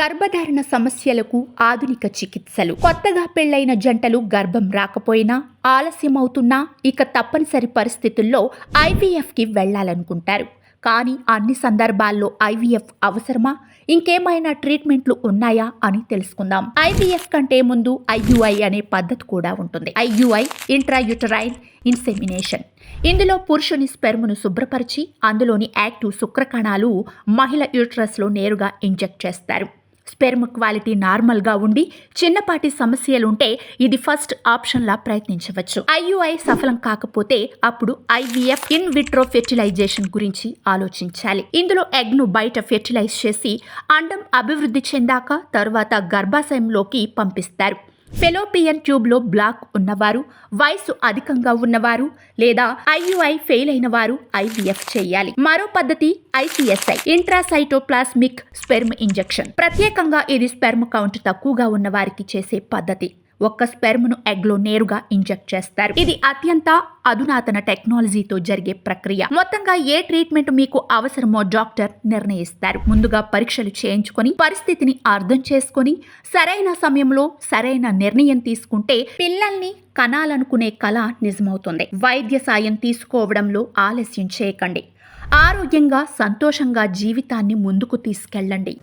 గర్భధారణ సమస్యలకు ఆధునిక చికిత్సలు. కొత్తగా పెళ్లైన జంటలు గర్భం రాకపోయినా, ఆలస్యమవుతున్నా ఇక తప్పనిసరి పరిస్థితుల్లో ఐవీఎఫ్కి వెళ్లాలనుకుంటారు. కానీ అన్ని సందర్భాల్లో ఐవీఎఫ్ అవసరమా? ఇంకేమైనా ట్రీట్మెంట్లు ఉన్నాయా అని తెలుసుకుందాం. ఐవీఎఫ్ కంటే ముందు ఐయుఐ అనే పద్ధతి కూడా ఉంటుంది. IUI intrauterine insemination. ఇందులో పురుషుని స్పెర్మ్ను శుభ్రపరిచి అందులోని యాక్టివ్ శుక్రకణాలు మహిళ యూట్రస్లో నేరుగా ఇంజెక్ట్ చేస్తారు. స్పెర్మ్ క్వాలిటీ నార్మల్గా ఉండి చిన్నపాటి సమస్యలుంటే ఇది ఫస్ట్ ఆప్షన్లా ప్రయత్నించవచ్చు. ఐయుఐ సఫలం కాకపోతే అప్పుడు ఐవీఎఫ్ ఇన్ విట్రో ఫెర్టిలైజేషన్ గురించి ఆలోచించాలి. ఇందులో ఎగ్ను బయట ఫెర్టిలైజ్ చేసి అండం అభివృద్ధి చెందాక తరువాత గర్భాశయంలోకి పంపిస్తారు. ఫెలోపియన్ ట్యూబ్లో బ్లాక్ ఉన్నవారు, వయసు అధికంగా ఉన్నవారు లేదా ఐయుఐ ఫెయిల్ అయిన వారు ఐవీఎఫ్ చేయాలి. మరో పద్ధతి ఐసిఎస్ఐ ఇంట్రాసైటోప్లాస్మిక్ స్పెర్మ్ ఇంజెక్షన్. ప్రత్యేకంగా ఇది స్పెర్మ్ కౌంట్ తక్కువగా ఉన్న వారికి చేసే పద్ధతి. ఒక్క స్పెర్మ్ను ఎగ్లో నేరుగా ఇంజెక్ట్ చేస్తారు. ఇది అత్యంత అధునాతన టెక్నాలజీతో జరిగే ప్రక్రియ. మొత్తంగా ఏ ట్రీట్మెంట్ మీకు అవసరమో డాక్టర్ నిర్ణయిస్తారు. ముందుగా పరీక్షలు చేయించుకొని పరిస్థితిని అర్థం చేసుకొని సరైన సమయంలో సరైన నిర్ణయం తీసుకుంటే పిల్లల్ని కనాలనుకునే కల నిజమవుతుంది. వైద్య సాయం తీసుకోవడంలో ఆలస్యం చేయకండి. ఆరోగ్యంగా సంతోషంగా జీవితాన్ని ముందుకు తీసుకెళ్ళండి.